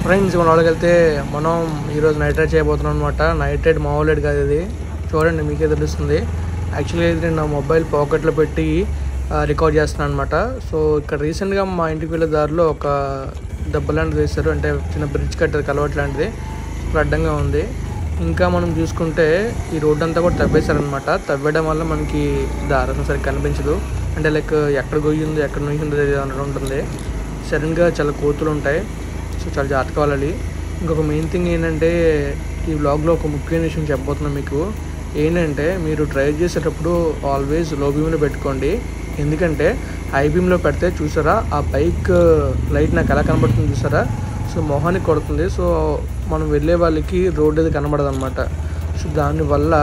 Friends మనకి వెళ్తే మనం ఈరోజు నైట్ రైడ్ చేయబోతున్నాం అనమాట. నైట్ రైడ్ మామూలు రైడ్ కాదు ఇది. చూడండి మీకే తెలుస్తుంది. యాక్చువల్లీ ఇది నేను నా మొబైల్ పాకెట్లో పెట్టి రికార్డ్ చేస్తున్నాను అనమాట. సో ఇక్కడ రీసెంట్గా మా ఇంటికి వెళ్ళే దారిలో ఒక దెబ్బ లాంటిది వేస్తారు, అంటే చిన్న బ్రిడ్జ్ కట్టారు, కలవట్ లాంటిది ఇప్పుడు అడ్డంగా ఉంది. ఇంకా మనం చూసుకుంటే ఈ రోడ్డు అంతా కూడా తవ్వేశారనమాట. తవ్వేయడం వల్ల మనకి దారి అసలు సరిగ్గా కనిపించదు, అంటే లైక్ ఎక్కడ గొయ్యిందో ఎక్కడ నొయ్యిందో అన్నట్టు ఉంటుంది. సడన్గా చాలా కోతులు ఉంటాయి, సో చాలా జాగ్రత్తగా వెళ్ళాలి. ఇంకొక మెయిన్ థింగ్ ఏంటంటే ఈ వ్లాగ్లో ఒక ముఖ్యమైన విషయం చెప్పబోతున్నాను మీకు. ఏంటంటే మీరు డ్రైవ్ చేసేటప్పుడు ఆల్వేస్ లో బీమ్లో పెట్టుకోండి. ఎందుకంటే హై బీమ్లో పెడితే చూసారా ఆ బైక్ లైట్ నాకు ఎలా కనబడుతుంది చూసారా, సో మొహానికి కొడుతుంది. సో మనం వెళ్ళే వాళ్ళకి రోడ్ అది కనబడదు అనమాట. సో దానివల్ల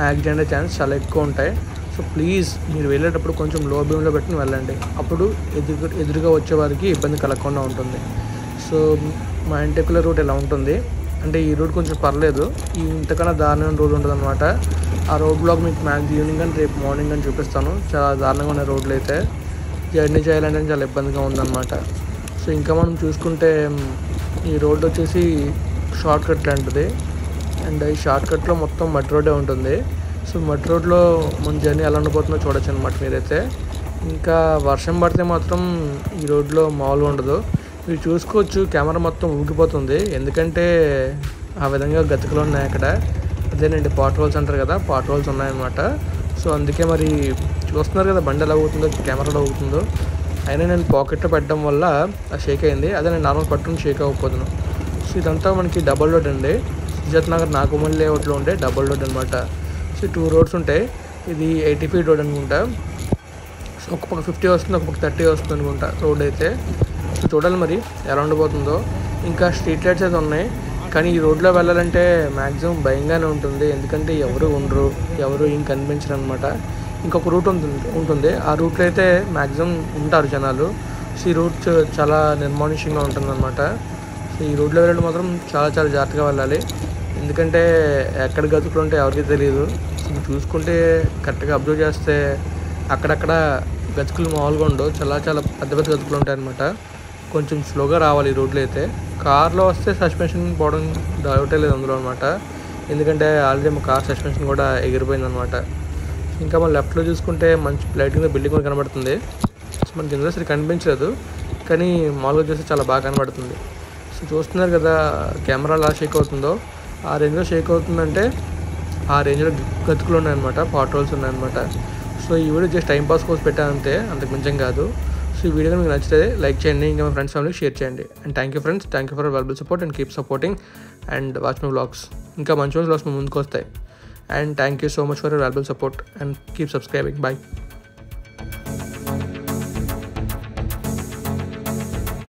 యాక్సిడెంట్ అయ్యే ఛాన్స్ చాలా ఎక్కువ ఉంటాయి. సో ప్లీజ్ మీరు వెళ్ళేటప్పుడు కొంచెం లో బీమ్లో పెట్టుకుని వెళ్ళండి, అప్పుడు ఎదురుగా వచ్చే వారికి ఇబ్బంది కలగకుండా ఉంటుంది. సో మా ఇంటికుల రూట్ ఇలా ఉంటుంది, అంటే ఈ రూట్ కొంచెం పర్లేదు, ఈ ఇంతకన్నా దారుణమైన రోడ్ ఉంటుంది అనమాట. ఆ రోడ్ బ్లాక్ మీకు మ్యాక్స్ ఈవినింగ్ అని రేపు మార్నింగ్ అని చూపిస్తాను. చాలా దారుణంగా ఉన్న రోడ్లు అయితే జర్నీ చేయాలంటే చాలా ఇబ్బందిగా ఉందన్నమాట. సో ఇంకా మనం చూసుకుంటే ఈ రోడ్ వచ్చేసి షార్ట్ కట్ లాంటిది, అండ్ ఈ షార్ట్ కట్లో మొత్తం మడ్ రోడ్డే ఉంటుంది. సో మడ్ రోడ్లో మన జర్నీ ఎలా ఉండిపోతుందో చూడొచ్చు అనమాట మీరైతే. ఇంకా వర్షం పడితే మాత్రం ఈ రోడ్లో మామూలుగా ఉండదు. మీరు చూసుకోవచ్చు కెమెరా మొత్తం ఊగిపోతుంది, ఎందుకంటే ఆ విధంగా గతుకులు ఉన్నాయి అక్కడ. అదేనండి పాట్ హోల్స్ అంటారు కదా, పాట్ హోల్స్ ఉన్నాయన్నమాట. సో అందుకే మరి చూస్తున్నారు కదా బండి ఎలా అవుతుందో, కెమెరాలో అవుతుందో. అయినా నేను పాకెట్లో పెట్టడం వల్ల అది షేక్ అయింది, అదే నేను నార్మల్ పట్టుకుని షేక్ అవ్వకపోతున్నాను. సో ఇదంతా మనకి డబల్ రోడ్ అండి, సుజాత్ నగర్ నాగమల్లి లేఅవుట్లో ఉండే డబల్ రోడ్ అనమాట. సో 2 రోడ్స్ ఉంటాయి, ఇది 80 feet రోడ్ అనుకుంటా. సో ఒక పక్క 50 వస్తుంది, ఒక పక్క 30 వస్తుంది అనుకుంటా రోడ్ అయితే. సో చూడాలి మరి ఎలా ఉండిపోతుందో. ఇంకా స్ట్రీట్ లైట్స్ అయితే ఉన్నాయి, కానీ ఈ రోడ్లో వెళ్ళాలంటే మ్యాక్సిమం భయంగానే ఉంటుంది, ఎందుకంటే ఎవరు ఉండరు, ఎవరు ఏం కనిపించరు అనమాట. ఇంకొక రూట్ ఉంటుంది, ఆ రూట్లో అయితే మ్యాక్సిమం ఉంటారు జనాలు. సో ఈ రూట్ చాలా నిర్మానుష్యంగా ఉంటుంది అనమాట. సో ఈ రోడ్లో వెళ్ళడం మాత్రం చాలా చాలా జాగ్రత్తగా వెళ్ళాలి, ఎందుకంటే ఎక్కడ గతుకులు ఉంటే ఎవరికి తెలియదు. చూసుకుంటే కరెక్ట్గా అబ్జర్వ్ చేస్తే అక్కడక్కడ గతుకులు మామూలుగా ఉండవు, చాలా చాలా పెద్ద పెద్ద గతుకులు ఉంటాయి అనమాట. కొంచెం స్లోగా రావాలి ఈ రోడ్లో అయితే. కార్లో వస్తే సస్పెన్షన్ పోవడం డౌటే లేదు అందులో అనమాట, ఎందుకంటే ఆల్రెడీ మా కార్ సస్పెన్షన్ కూడా ఎగిరిపోయింది అనమాట. ఇంకా మన లెఫ్ట్లో చూసుకుంటే మంచి లైటింగ్ బిల్డింగ్ కూడా కనబడుతుంది. సో మనకి ఇందులో సరి కనిపించలేదు, కానీ మామూలుగా చూస్తే చాలా బాగా కనబడుతుంది. సో చూస్తున్నారు కదా కెమెరా ఎలా షేక్ అవుతుందో, ఆ రేంజ్లో షేక్ అవుతుందంటే ఆ రేంజ్లో గతుకులు ఉన్నాయన్నమాట, పాట్ హోల్స్ ఉన్నాయన్నమాట. సో ఈ వీడియో జస్ట్ టైంపాస్ కోసం పెట్టానంతే, అంతకు మించం కాదు. సో ఈ వీడియో మీకు నచ్చితే లైక్ చేయండి, ఇంకా మీ ఫ్రెండ్స్ ఫ్యామిలీకి షేర్ చేయండి. And thank you friends, thank you for valuable support and keep supporting and watch my vlogs. ఇంకా మంచి వ్లాగ్స్ మీ ముందుకు వస్తాయి. And thank you so much for valuable support and keep subscribing. Bye.